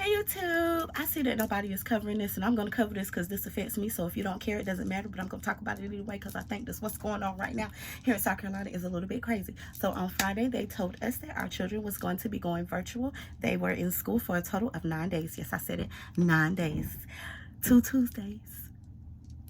Hey YouTube, I see that nobody is covering this, and I'm going to cover this because this affects me. So if you don't care, it doesn't matter, but I'm going to talk about it anyway because I think this what's going on right now here in South Carolina is a little bit crazy. So on Friday, they told us that our children was going to be going virtual. They were in school for a total of 9 days. Yes, I said it, 9 days. 2 Tuesdays.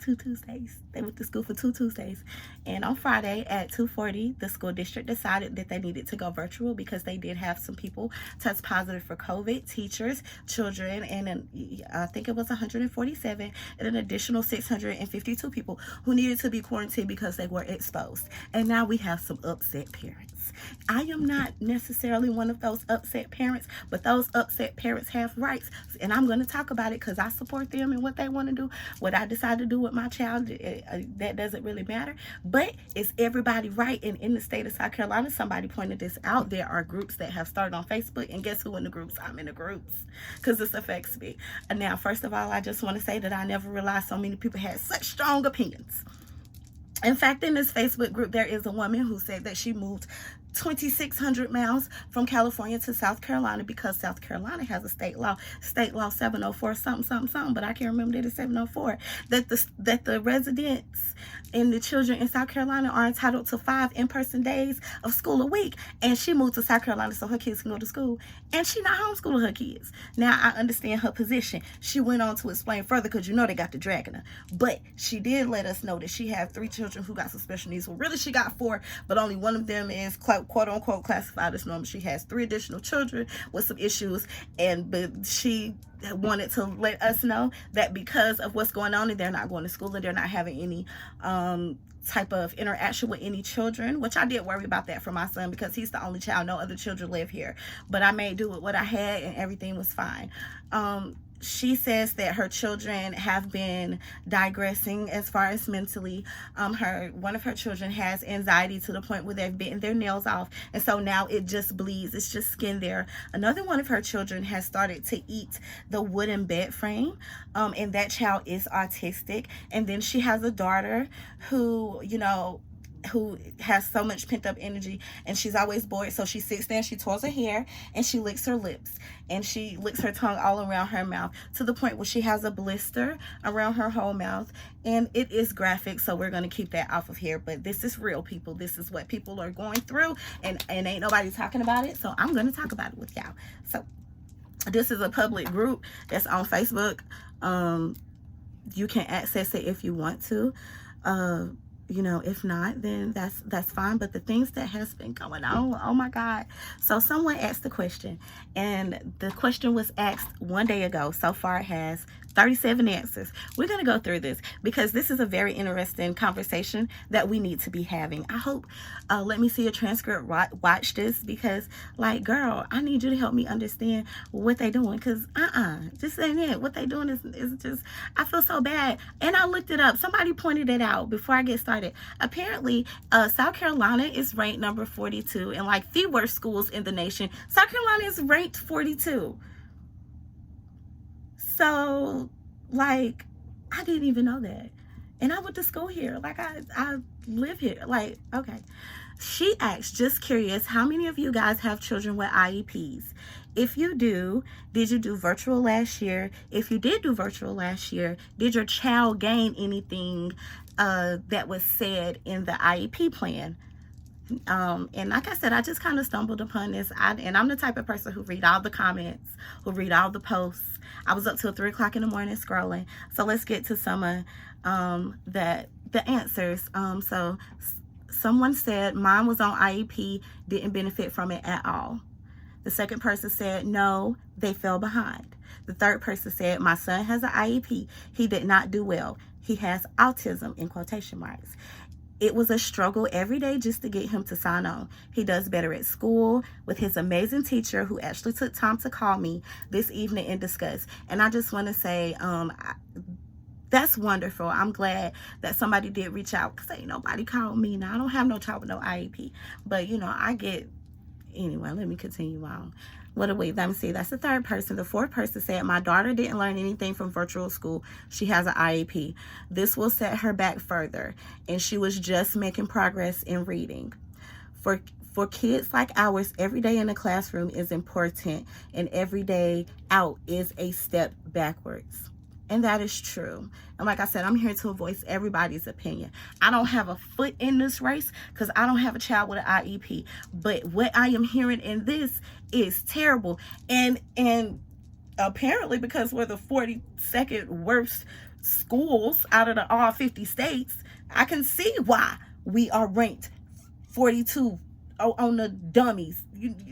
2 Tuesdays. They went to school for 2 Tuesdays. And on Friday at 2:40, the school district decided that they needed to go virtual because they did have some people test positive for COVID, teachers, children, and I think it was 147, and an additional 652 people who needed to be quarantined because they were exposed. And now we have some upset parents. I am not necessarily one of those upset parents, but those upset parents have rights, and I'm going to talk about it because I support them and what they want to do. What I decide to do with my child, that doesn't really matter, but it's everybody right. And in the state of South Carolina, somebody pointed this out, there are groups that have started on Facebook, and guess who in the groups? I'm in the groups because this affects me. And now, first of all, I just want to say that I never realized so many people had such strong opinions. In fact, in this Facebook group, there is a woman who said that she moved 2,600 miles from California to South Carolina because South Carolina has a state law 704 something, but I can't remember that it's 704, that the residents and the children in South Carolina are entitled to 5 in-person days of school a week. And she moved to South Carolina so her kids can go to school, and she not homeschooling her kids. Now I understand her position. She went on to explain further because you know they got the dragging her, but she did let us know that she had 3 children who got some special needs. Well, really she got 4, but only one of them is quote unquote classified as normal. She has 3 additional children with some issues, but she wanted to let us know that because of what's going on and they're not going to school and they're not having any type of interaction with any children, which I did worry about that for my son because he's the only child, no other children live here, but I made do with what I had and everything was fine. She says that her children have been digressing as far as mentally. One of her children has anxiety to the point where they've bitten their nails off, and so now it just bleeds. It's just skin there. Another one of her children has started to eat the wooden bed frame, and that child is autistic. And then she has a daughter who, who has so much pent-up energy, and she's always bored, so she sits there, she twirls her hair, and she licks her lips, and she licks her tongue all around her mouth to the point where she has a blister around her whole mouth. And it is graphic, so we're going to keep that off of here, but this is real, people. This is what people are going through, and ain't nobody talking about it, so I'm going to talk about it with y'all. So this is a public group that's on Facebook. You can access it if you want to. If not, then that's fine. But the things that has been going on, oh my God. So someone asked the question, and the question was asked 1 day ago. So far it has 37 answers. We're going to go through this because this is a very interesting conversation that we need to be having. I hope, let me see a transcript, watch this, because like, girl, I need you to help me understand what they doing, because just ain't it. What they doing is just, I feel so bad. And I looked it up. Somebody pointed it out before I get started. Apparently, South Carolina is ranked number 42 and like the worst schools in the nation. South Carolina is ranked 42. So, like, I didn't even know that. And I went to school here. Like, I live here. Like, okay. She asked, just curious, how many of you guys have children with IEPs? If you do, did you do virtual last year? If you did do virtual last year, did your child gain anything that was said in the IEP plan? And like I said, I just kind of stumbled upon this. And I'm the type of person who read all the comments, who read all the posts. I was up till 3 o'clock in the morning scrolling. So let's get to some of the answers. So someone said, mine was on IEP, didn't benefit from it at all. The second person said, no, they fell behind. The third person said, my son has an IEP. He did not do well. He has autism, in quotation marks. It was a struggle every day just to get him to sign on. He does better at school with his amazing teacher who actually took time to call me this evening and discuss. And I just want to say, that's wonderful. I'm glad that somebody did reach out, because ain't nobody called me. Now, I don't have no child with no IEP, but I get, anyway, let me continue on. Let me see. That's the third person. The fourth person said, my daughter didn't learn anything from virtual school. She has an IEP. This will set her back further, and she was just making progress in reading. For kids like ours, every day in the classroom is important, and every day out is a step backwards. And that is true. And like I said, I'm here to voice everybody's opinion. I don't have a foot in this race because I don't have a child with an IEP. But what I am hearing in this is terrible. And apparently, because we're the 42nd worst schools out of the all 50 states, I can see why we are ranked 42 on the dummies.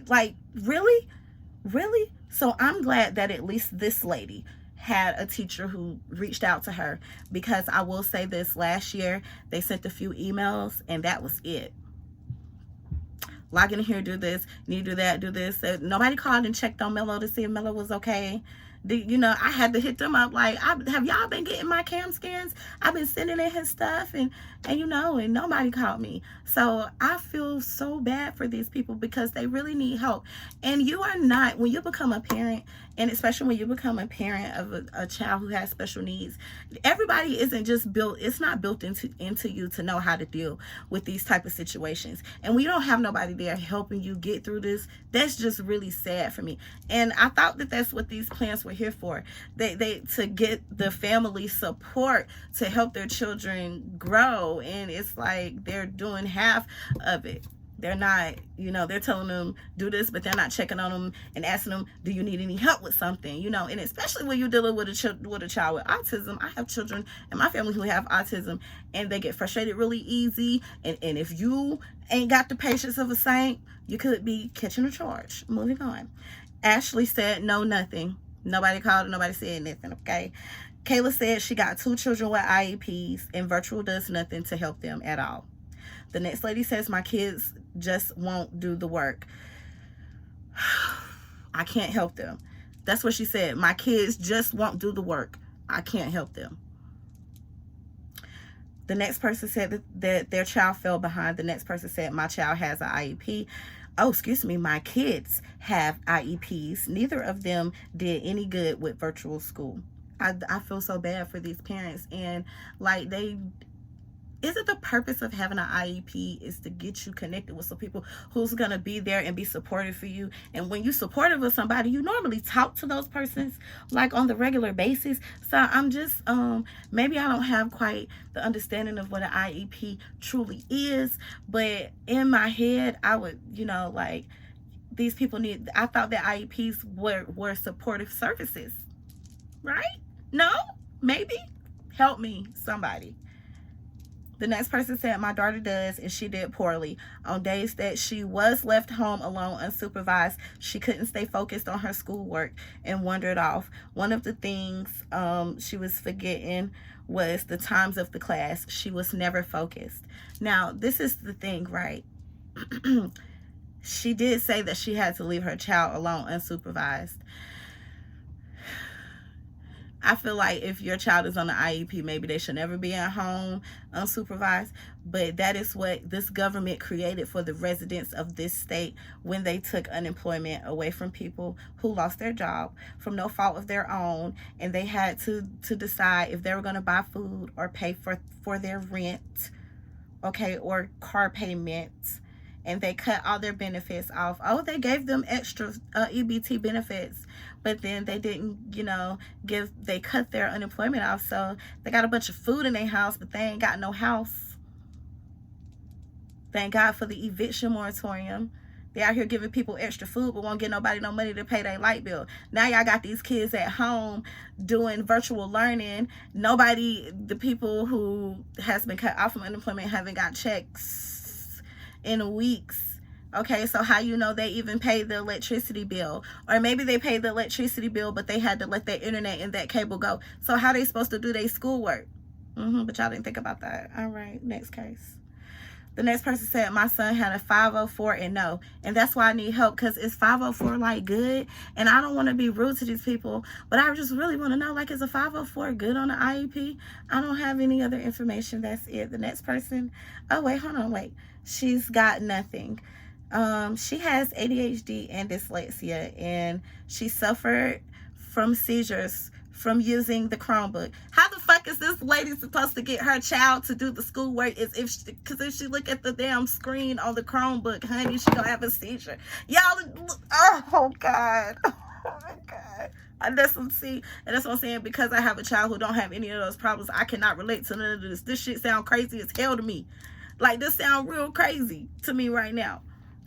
Like, really? So I'm glad that at least this lady had a teacher who reached out to her, because I will say this, last year they sent a few emails and that was it. Log in here, do this, need to do that, do this. Nobody called and checked on Mello to see if Mello was okay. I had to hit them up like, have y'all been getting my cam scans? I've been sending in his stuff, and nobody called me. So I feel so bad for these people because they really need help. And you are not, when you become a parent, and especially when you become a parent of a child who has special needs, everybody isn't just built, it's not built into you to know how to deal with these type of situations. And we don't have nobody there helping you get through this. That's just really sad for me. And I thought that that's what these plans were here for. They to get the family support to help their children grow, and it's like they're doing half of it. They're not, they're telling them do this, but they're not checking on them and asking them, do you need any help with something? And especially when you're dealing with a child with autism. I have children in my family who have autism, and they get frustrated really easy. And if you ain't got the patience of a saint, you could be catching a charge. Moving on. Ashley said, no, nothing. Nobody called, nobody said nothing, okay? Kayla said she got 2 children with IEPs, and virtual does nothing to help them at all. The next lady says, my kids just won't do the work. I can't help them. That's what she said. My kids just won't do the work. I can't help them. The next person said that their child fell behind. The next person said, my child has an IEP. Oh, excuse me, my kids have IEPs. Neither of them did any good with virtual school. I feel so bad for these parents. And like, isn't the purpose of having an IEP is to get you connected with some people who's going to be there and be supportive for you. And when you're supportive of somebody, you normally talk to those persons like on the regular basis. So I'm just, maybe I don't have quite the understanding of what an IEP truly is. But in my head, I would, like, these people need, I thought that IEPs were supportive services, right? No? Maybe? Help me, somebody. The next person said, my daughter does, and she did poorly. On days that she was left home alone unsupervised, she couldn't stay focused on her schoolwork and wandered off. One of the things she was forgetting was the times of the class. She was never focused. Now, this is the thing, right? She did say that she had to leave her child alone unsupervised. I feel like if your child is on the IEP, maybe they should never be at home unsupervised. But that is what this government created for the residents of this state when they took unemployment away from people who lost their job from no fault of their own. And they had to decide if they were going to buy food or pay for their rent, okay, or car payments. And they cut all their benefits off. Oh, they gave them extra EBT benefits, but then they didn't, they cut their unemployment off. So they got a bunch of food in their house, but they ain't got no house. Thank God for the eviction moratorium. They out here giving people extra food, but won't get nobody no money to pay their light bill. Now y'all got these kids at home doing virtual learning. The people who has been cut off from unemployment haven't got checks in weeks. Okay, so how they even paid the electricity bill? Or maybe they paid the electricity bill, but they had to let their internet and that cable go. So how they supposed to do their schoolwork? But y'all didn't think about that. All right, next case. The next person said, my son had a 504 and no. And that's why I need help, because it's 504 like good. And I don't want to be rude to these people, but I just really want to know, like, is a 504 good on the IEP? I don't have any other information. That's it. The next person, oh, wait, hold on, wait. She's got nothing. She has ADHD and dyslexia, and she suffered from seizures from using the Chromebook. How the fuck fuck is this lady supposed to get her child to do the schoolwork? Is because if she look at the damn screen on the Chromebook, honey, she gonna have a seizure. Y'all, oh God, oh my God. And that's what I'm saying. Because I have a child who don't have any of those problems, I cannot relate to none of this. This shit sound crazy as hell to me. Like, this sound real crazy to me right now.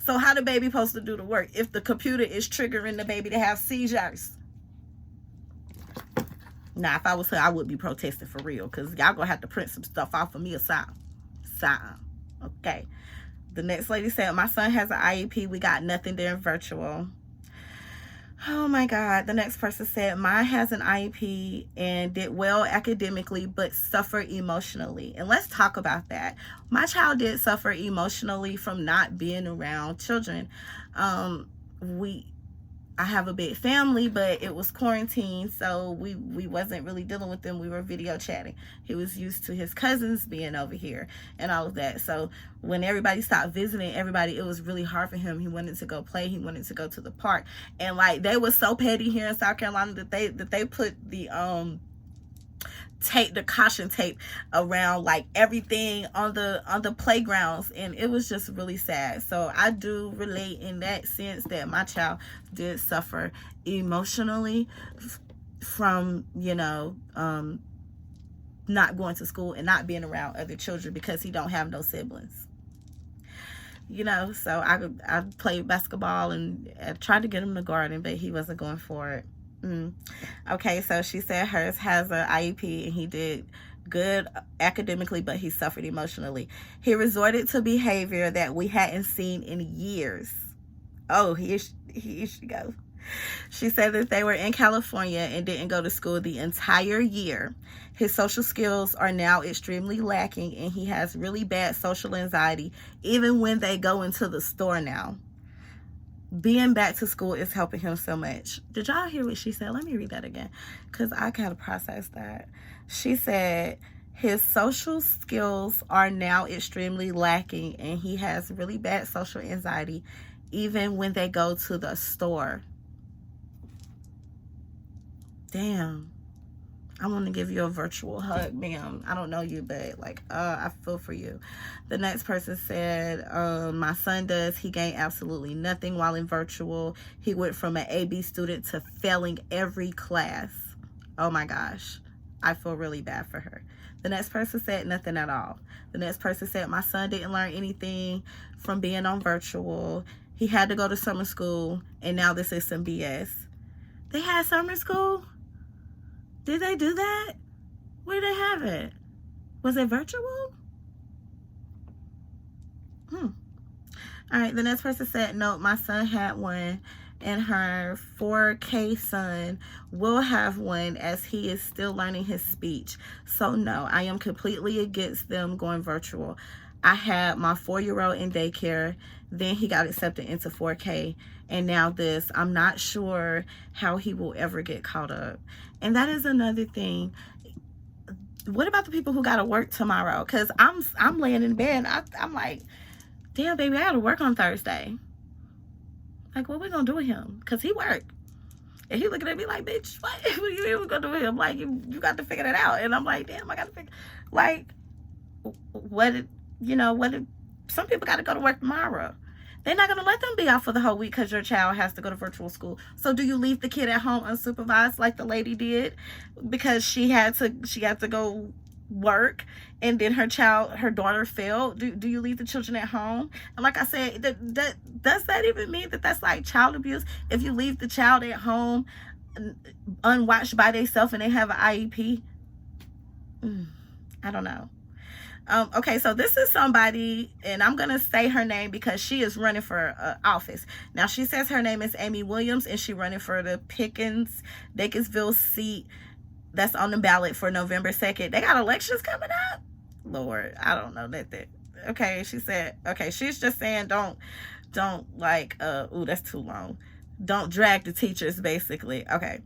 So how the baby supposed to do the work if the computer is triggering the baby to have seizures? Now, if I was her, I would be protesting for real, because y'all gonna have to print some stuff off of me or something. Okay. The next lady said, my son has an IEP. We got nothing there virtual. Oh my God. The next person said, mine has an IEP and did well academically, but suffered emotionally. And let's talk about that. My child did suffer emotionally from not being around children. I have a big family, but it was quarantine, so we wasn't really dealing with them. We were video chatting. He was used to his cousins being over here and all of that. So when everybody stopped visiting everybody, it was really hard for him. He wanted to go play. He wanted to go to the park. And like, they were so petty here in South Carolina that they put the caution tape around like everything on the playgrounds, and it was just really sad. So I do relate in that sense that my child did suffer emotionally from, you know, not going to school and not being around other children because he don't have no siblings. You know, so I played basketball and I tried to get him to garden, but he wasn't going for it. Okay, so she said hers has an IEP and he did good academically, but he suffered emotionally. He resorted to behavior that we hadn't seen in years. Oh, here she goes. She said that they were in California and didn't go to school the entire year. His social skills are now extremely lacking, and he has really bad social anxiety even when they go into the store now. Being back to school is helping him so much. Did y'all hear what she said? Let me read that again, because I kind of processed that. She said his social skills are now extremely lacking, and he has really bad social anxiety even when they go to the store. Damn. I want to give you a virtual hug, ma'am. I don't know you, but like, I feel for you. The next person said, my son does. He gained absolutely nothing while in virtual. He went from an AB student to failing every class. Oh my gosh. I feel really bad for her. The next person said nothing at all. The next person said, my son didn't learn anything from being on virtual. He had to go to summer school, and now this is some BS. They had summer school? Did they do that? Where did they have it? Was it virtual? All right, the next person said, no, my son had one, and her 4K son will have one as he is still learning his speech. So no, I am completely against them going virtual. I had my 4-year-old in daycare, then he got accepted into 4K, and now this. I'm not sure how he will ever get caught up. And that is another thing. What about the people who got to work tomorrow? Because I'm laying in bed, I'm like, damn, baby, I got to work on Thursday. Like, what we going to do with him? Because he worked. And he looking at me like, bitch, what are you even going to do with him? Like, you got to figure that out. And I'm like, damn, I got to figure. Like, some people got to go to work tomorrow. They're not going to let them be out for the whole week because your child has to go to virtual school. So do you leave the kid at home unsupervised like the lady did because she had to go work, and then her daughter failed? Do you leave the children at home? And like I said, does that even mean that that's like child abuse? If you leave the child at home unwatched by themselves and they have an IEP? I don't know. Okay, so this is somebody, and I'm going to say her name because she is running for office. Now, she says her name is Amy Williams, and she's running for the Pickensville seat that's on the ballot for November 2nd. They got elections coming up? Lord, I don't know that. Okay, she said, okay, she's just saying don't like, ooh, that's too long. Don't drag the teachers, basically. Okay.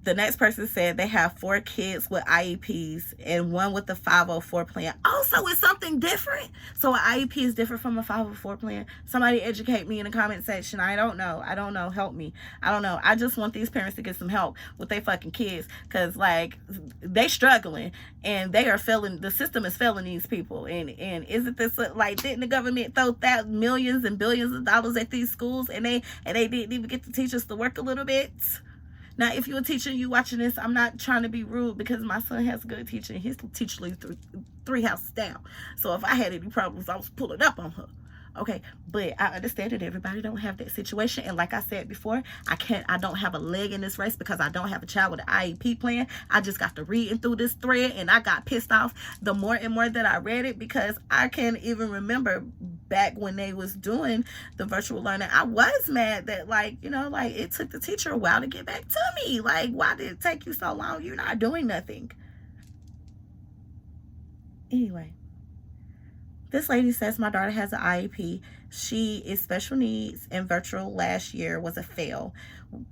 The next person said they have 4 kids with IEPs and 1 with the 504 plan. Also, it's something different. So an IEP is different from a 504 plan. Somebody educate me in the comment section. I don't know. Help me. I don't know. I just want these parents to get some help with their fucking kids, because like they struggling and they are failing. The system is failing these people. And isn't this like, didn't the government throw that millions and billions of dollars at these schools and they didn't even get the teachers to work a little bit? Now, if you're a teacher and you watching this, I'm not trying to be rude, because my son has a good teacher and his teacher lives three houses down. So if I had any problems, I was pulling up on her. Okay, but I understand that everybody don't have that situation, and like I said before, I don't have a leg in this race because I don't have a child with an IEP plan. I just got to reading through this thread and I got pissed off the more and more that I read it, because I can't even remember back when they was doing the virtual learning. I was mad that, like, you know, like, it took the teacher a while to get back to me. Like, why did it take you so long? You're not doing nothing. Anyway, this lady says, my daughter has an IEP. She is special needs, and virtual last year was a fail.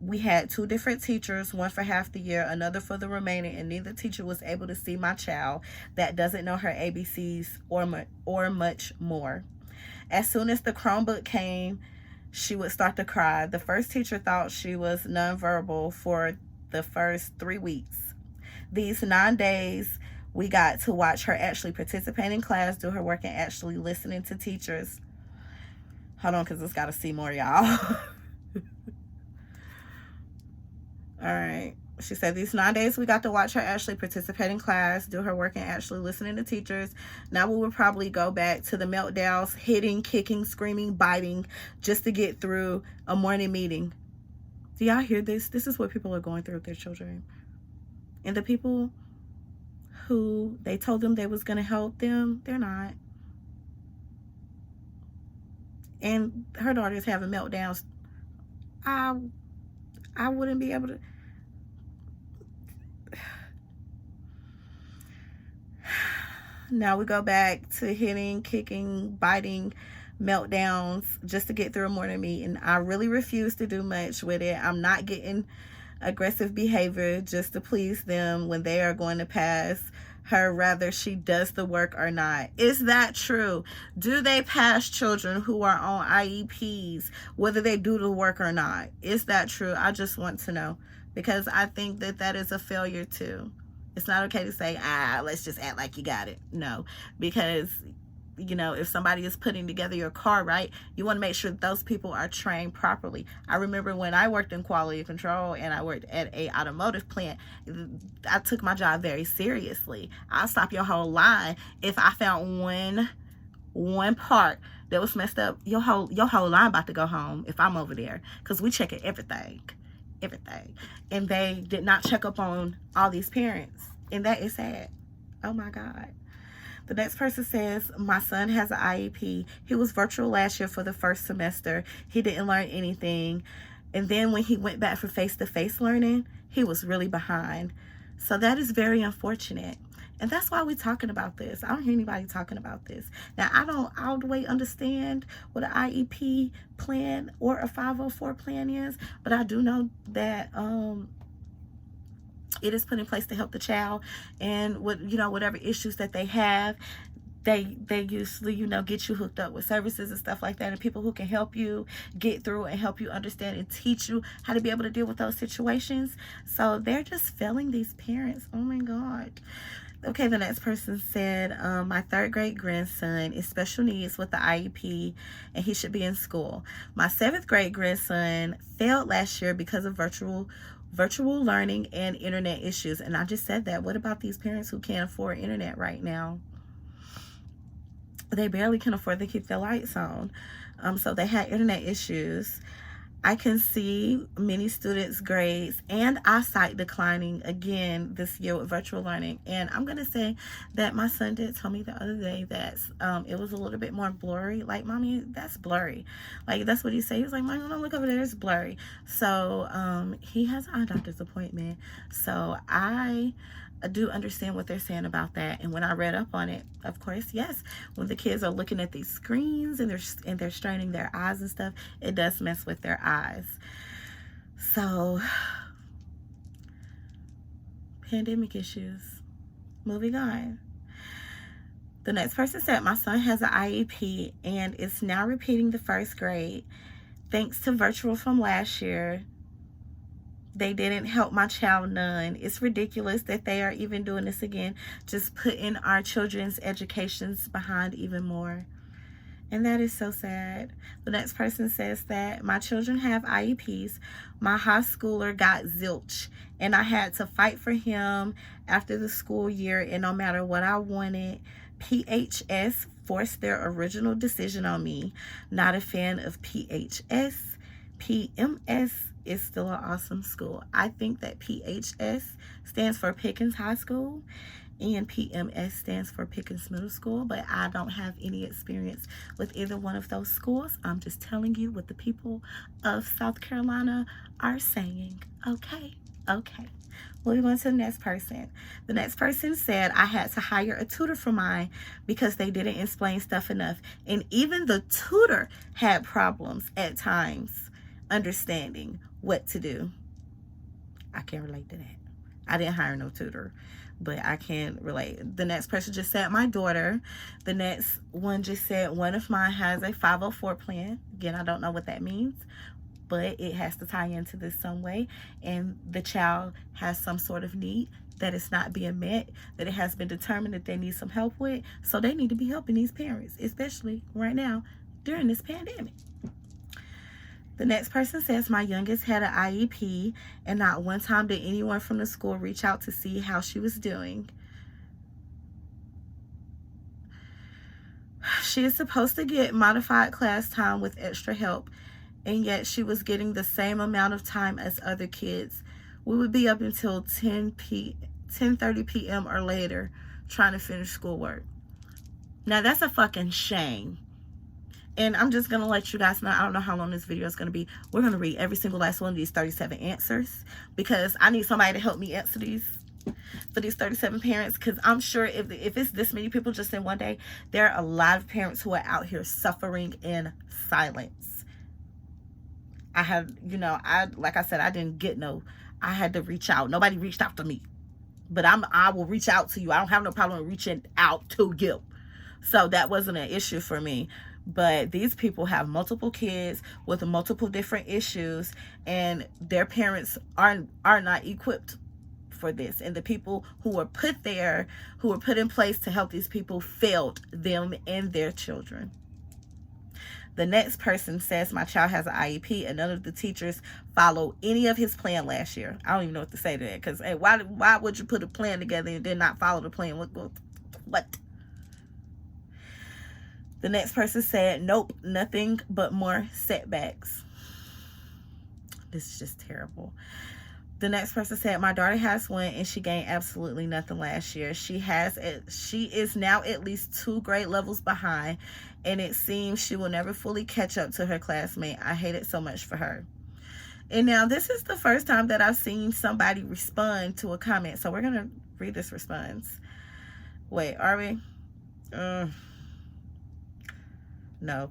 We had 2 different teachers, one for half the year, another for the remaining, and neither teacher was able to see my child that doesn't know her ABCs or much more. As soon as the Chromebook came, she would start to cry. The first teacher thought she was nonverbal for the first 3 weeks. These 9 days, we got to watch her actually participate in class, do her work, and actually listening to teachers. Hold on, because it's got to see more, y'all. All right. She said, these 9 days we got to watch her actually participate in class, do her work, and actually listening to teachers. Now we would probably go back to the meltdowns, hitting, kicking, screaming, biting, just to get through a morning meeting. Do y'all hear this? This is what people are going through with their children. And the people who they told them they was going to help them, they're not. And her daughter's having meltdowns. I wouldn't be able to. Now we go back to hitting, kicking, biting, meltdowns just to get through a morning meeting. I really refuse to do much with it. I'm not getting aggressive behavior just to please them when they are going to pass her, whether she does the work or not. Is that true? Do they pass children who are on IEPs, whether they do the work or not? Is that true? I just want to know, because I think that that is a failure too. It's not okay to say, let's just act like you got it. No, because, you know, if somebody is putting together your car, right, you want to make sure that those people are trained properly. I remember when I worked in quality control and I worked at a automotive plant, I took my job very seriously. I'll stop your whole line if I found one part that was messed up. Your whole line about to go home if I'm over there, because we checking everything. And they did not check up on all these parents, and that is sad. Oh my God. The next person says, my son has an IEP. He was virtual last year for the first semester. He didn't learn anything. And then when he went back for face-to-face learning, he was really behind. So that is very unfortunate. And that's why we're talking about this. I don't hear anybody talking about this. Now, I don't all the way understand what an IEP plan or a 504 plan is, but I do know that it is put in place to help the child, and whatever issues that they have, they usually, get you hooked up with services and stuff like that, and people who can help you get through and help you understand and teach you how to be able to deal with those situations. So they're just failing these parents. Oh my God. Okay, the next person said, my 3rd grade grandson is special needs with the IEP, and he should be in school. My 7th grade grandson failed last year because of virtual learning and internet issues. And I just said that. What about these parents who can't afford internet right now? They barely can afford to keep their lights on. So they had internet issues. I can see many students' grades and eyesight declining again this year with virtual learning. And I'm going to say that my son did tell me the other day that it was a little bit more blurry. Like, Mommy, that's blurry. Like, that's what he said. He was like, Mommy, don't look over there. It's blurry. So he has an eye doctor's appointment. So I do understand what they're saying about that. And when I read up on it, of course, yes, when the kids are looking at these screens and they're straining their eyes and stuff, it does mess with their eyes. So Pandemic issues. Moving on. The next person said, my son has an IEP and is now repeating the first grade. Thanks to virtual from last year, they didn't help my child none. It's ridiculous that they are even doing this again, just putting our children's educations behind even more. And that is so sad. The next person says that my children have IEPs. My high schooler got zilch, and I had to fight for him after the school year, and no matter what I wanted, PHS forced their original decision on me. Not a fan of PHS. PMS is still an awesome school. I think that PHS stands for Pickens High School and PMS stands for Pickens Middle School, but I don't have any experience with either one of those schools. I'm just telling you what the people of South Carolina are saying. Okay. Moving on to the next person. The next person said, I had to hire a tutor for mine because they didn't explain stuff enough. And even the tutor had problems at times understanding what to do. I can't relate to that. I didn't hire no tutor, but I can relate. The next person just said, my daughter. The next one just said, one of mine has a 504 plan. Again, I don't know what that means, but it has to tie into this some way. And the child has some sort of need that is not being met, that it has been determined that they need some help with. So they need to be helping these parents, especially right now during this pandemic. The next person says, my youngest had an IEP, and not one time did anyone from the school reach out to see how she was doing. She is supposed to get modified class time with extra help, and yet she was getting the same amount of time as other kids. We would be up until 10:30 p.m. or later trying to finish schoolwork. Now, that's a fucking shame. And I'm just going to let you guys know, I don't know how long this video is going to be. We're going to read every single last one of these 37 answers because I need somebody to help me answer these for these 37 parents, because I'm sure if it's this many people just in one day, there are a lot of parents who are out here suffering in silence. I have, like I said, I didn't get I had to reach out. Nobody reached out to me, but I will reach out to you. I don't have no problem reaching out to you. So that wasn't an issue for me. But these people have multiple kids with multiple different issues, and their parents are not equipped for this. And the people who were put there, who were put in place to help these people, failed them and their children. The next person says, my child has an IEP and none of the teachers follow any of his plan last year. I don't even know what to say to that, because hey, why would you put a plan together and then not follow the plan? What? The next person said, nope, nothing but more setbacks. This is just terrible. The next person said, my daughter has one and she gained absolutely nothing last year. She is now at least 2 grade levels behind, and it seems she will never fully catch up to her classmate. I hate it so much for her. And now this is the first time that I've seen somebody respond to a comment. So we're going to read this response. Wait, are we? No,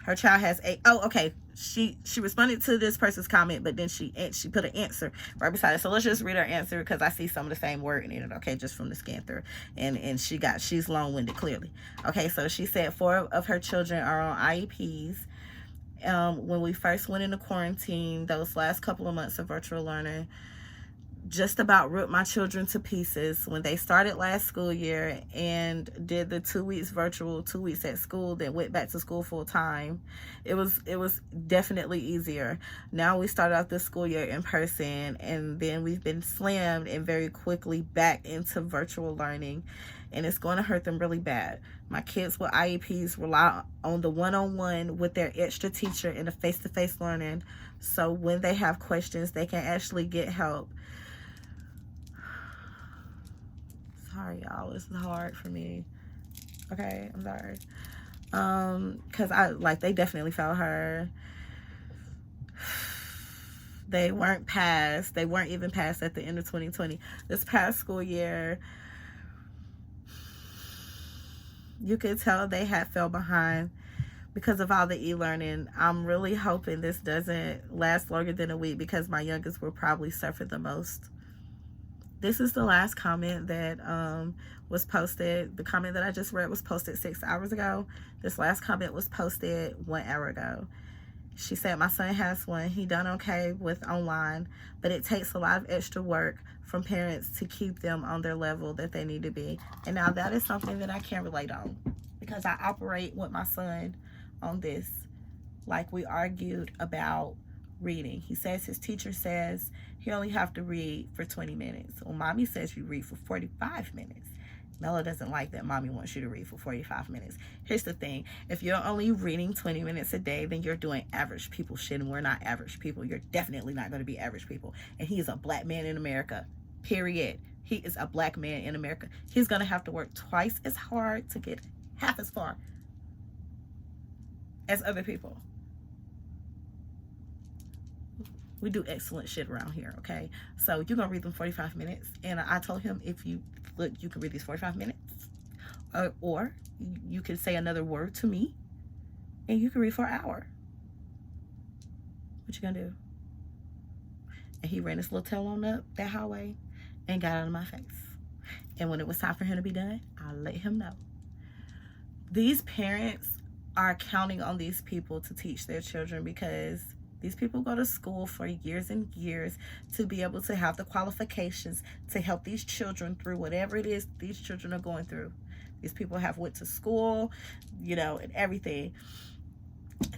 her child has okay. She responded to this person's comment, but then she put an answer right beside it. So let's just read her answer, because I see some of the same word in it. Okay, just from the scan through, and she's long-winded clearly. Okay, so she said 4 of her children are on IEPs. When we first went into quarantine, those last couple of months of virtual learning just about ripped my children to pieces. When they started last school year and did the 2 weeks virtual, 2 weeks at school, then went back to school full time, it was definitely easier. Now we started out this school year in person, and then we've been slammed and very quickly back into virtual learning, and it's going to hurt them really bad. My kids with IEPs rely on the one-on-one with their extra teacher in the face-to-face learning, so when they have questions, they can actually get help. Sorry, y'all, this is hard for me. Okay, I'm sorry. Because they definitely felt her. They weren't even passed at the end of 2020. This past school year, you could tell they had fell behind because of all the e-learning. I'm really hoping this doesn't last longer than a week, because my youngest will probably suffer the most. This is the last comment that was posted. The comment that I just read was posted 6 hours ago. This last comment was posted 1 hour ago. She said, my son has one. He done okay with online, but it takes a lot of extra work from parents to keep them on their level that they need to be. And now that is something that I can relate on, because I operate with my son on this. Like, we argued about reading. He says his teacher says he only have to read for 20 minutes. Well, mommy says you read for 45 minutes. Melo doesn't like that mommy wants you to read for 45 minutes. Here's the thing. If you're only reading 20 minutes a day, then you're doing average people shit, and we're not average people. You're definitely not going to be average people. And he is a black man in America, period. He is a black man in America. He's going to have to work twice as hard to get half as far as other people. We do excellent shit around here, okay? So you're going to read them 45 minutes. And I told him, if you look, you can read these 45 minutes. Or you can say another word to me, and you can read for an hour. What you going to do? And he ran his little tail on up that highway and got out of my face. And when it was time for him to be done, I let him know. These parents are counting on these people to teach their children, because these people go to school for years and years to be able to have the qualifications to help these children through whatever it is these children are going through. These people have went to school, you know, and everything.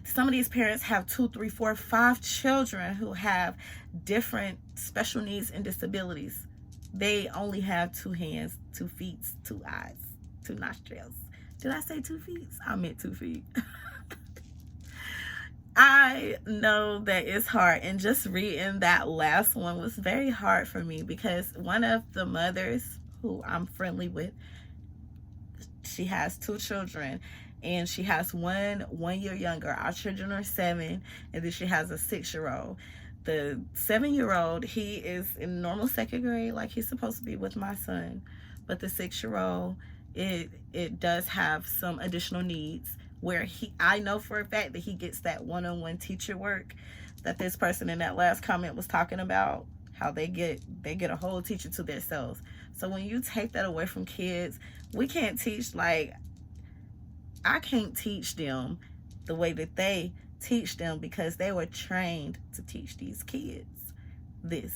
Some of these parents have 2, 3, 4, 5 children who have different special needs and disabilities. They only have 2 hands, 2 feet, 2 eyes, 2 nostrils. Did I say 2 feet? I meant 2 feet. I know that it's hard, and just reading that last one was very hard for me, because one of the mothers who I'm friendly with, she has 2 children, and she has one year younger. Our children are 7, and then she has a 6-year-old. The 7-year-old, he is in normal 2nd grade, like he's supposed to be with my son, but the 6-year-old, it does have some additional needs, where I know for a fact that he gets that one-on-one teacher work that this person in that last comment was talking about, how they get a whole teacher to themselves. So when you take that away from kids, we can't teach, like, I can't teach them the way that they teach them, because they were trained to teach these kids this.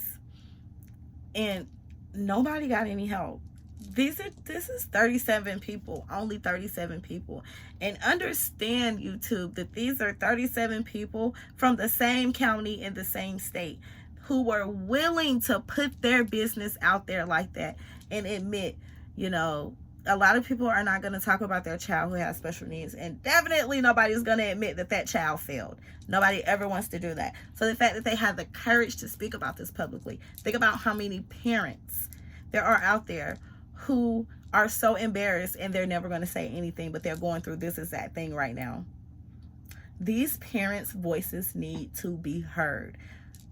And nobody got any help. This is 37 people, only 37 people. And understand, YouTube, that these are 37 people from the same county in the same state who were willing to put their business out there like that and admit, you know, a lot of people are not going to talk about their child who has special needs, and definitely nobody's going to admit that that child failed. Nobody ever wants to do that. So the fact that they have the courage to speak about this publicly, think about how many parents there are out there who are so embarrassed and they're never going to say anything, but they're going through this exact thing right now. These parents' voices need to be heard.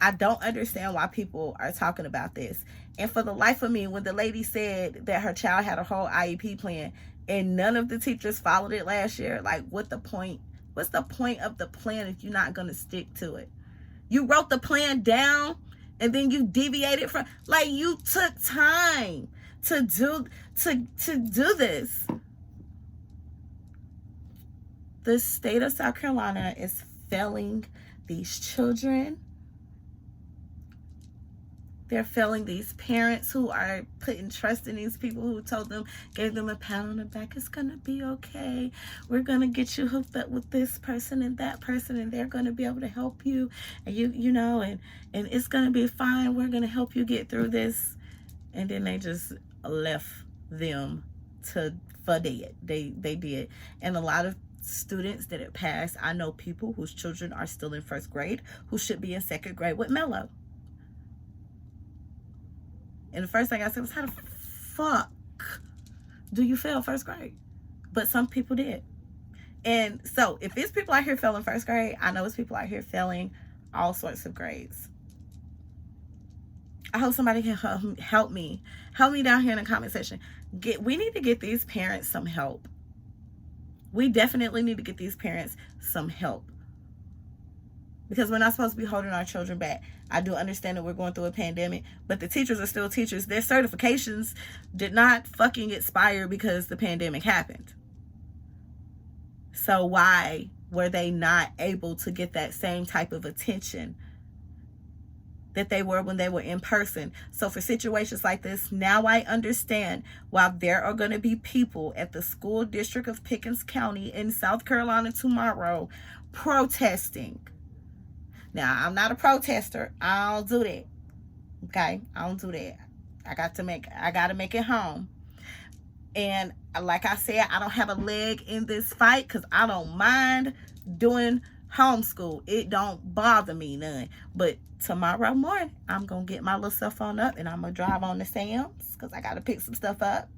I don't understand why people are talking about this. And for the life of me, when the lady said that her child had a whole IEP plan and none of the teachers followed it last year, like, what the point? What's the point of the plan if you're not going to stick to it? You wrote the plan down and then you deviated from, like, you took time to do this. The state of South Carolina is failing these children. They're failing these parents who are putting trust in these people who told them, gave them a pat on the back. It's going to be okay. We're going to get you hooked up with this person and that person, and they're going to be able to help you. And you know, and it's going to be fine. We're going to help you get through this. And then they just left them for dead. They did. And a lot of students that it passed, I know people whose children are still in 1st grade who should be in 2nd grade with Melo. And the first thing I said was, how the fuck do you fail 1st grade? But some people did. And so if it's people out here failing 1st grade, I know it's people out here failing all sorts of grades. I hope somebody can help me. Help me down here in the comment section. We need to get these parents some help. We definitely need to get these parents some help. because we're not supposed to be holding our children back. I do understand that we're going through a pandemic, but the teachers are still teachers. Their certifications did not fucking expire because the pandemic happened. So why were they not able to get that same type of attention that they were when they were in person? So for situations like this, now I understand why there are going to be people at the school district of Pickens County in South Carolina tomorrow protesting. Now, I'm not a protester. I don't do that. Okay? I don't do that. I got to make it home. And like I said, I don't have a leg in this fight because I don't mind doing homeschool. It don't bother me none. But tomorrow morning, I'm going to get my little cell phone up and I'm going to drive on to Sam's because I got to pick some stuff up.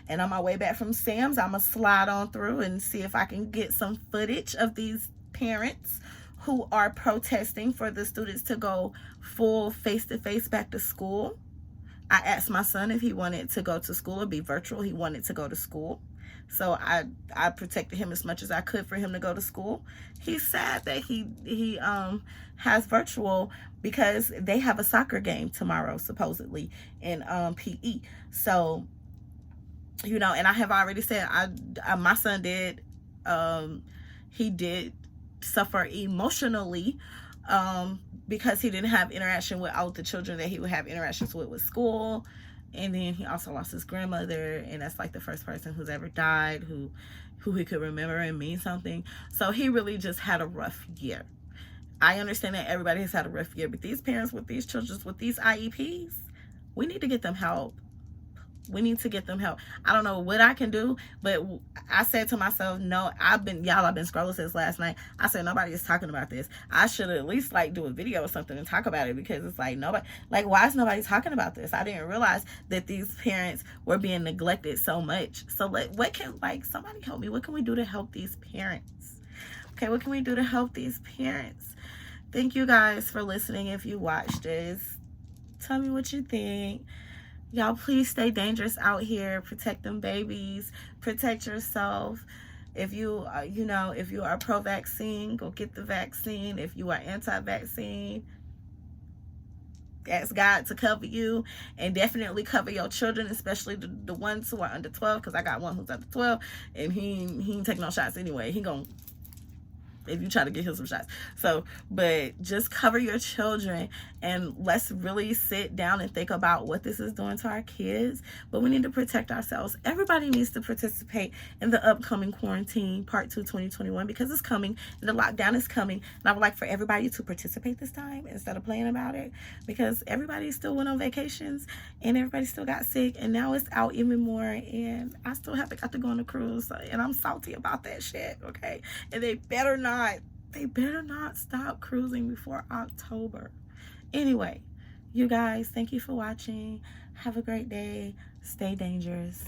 And on my way back from Sam's, I'm going to slide on through and see if I can get some footage of these parents who are protesting for the students to go full face-to-face back to school. I asked my son if he wanted to go to school or be virtual. He wanted to go to school. So I protected him as much as I could for him to go to school. He's sad that he has virtual because they have a soccer game tomorrow, supposedly, in PE. So, you know, and I have already said, my son did, he did suffer emotionally because he didn't have interaction with all the children that he would have interactions with school. And then he also lost his grandmother, and that's like the first person who's ever died who he could remember and mean something. So he really just had a rough year. I understand that everybody has had a rough year, but these parents with these children with these IEPs, we need to get them help. We need to get them help. I don't know what I can do, but I said to myself, no, I've been scrolling since last night. I said, nobody is talking about this. I should at least like do a video or something and talk about it, because it's like, nobody, like, why is nobody talking about this? I didn't realize that these parents were being neglected so much. So what can, like, somebody help me? What can we do to help these parents? Okay, what can we do to help these parents? Thank you guys for listening. If you watched this, tell me what you think. Y'all, please stay dangerous out here. Protect them babies. Protect yourself. If you, if you are pro-vaccine, go get the vaccine. If you are anti-vaccine, ask God to cover you, and definitely cover your children, especially the ones who are under 12, because I got one who's under 12, and he ain't taking no shots anyway. He gonna, if you try to get him some shots. So, but just cover your children, and let's really sit down and think about what this is doing to our kids. But we need to protect ourselves. Everybody needs to participate in the upcoming quarantine part 2 2021, because it's coming and the lockdown is coming. And I would like for everybody to participate this time instead of playing about it, because everybody still went on vacations and everybody still got sick, and now it's out even more, and I still got to go on a cruise, and I'm salty about that shit. Okay, and they better not stop cruising before October. Anyway, you guys, thank you for watching. Have a great day. Stay dangerous.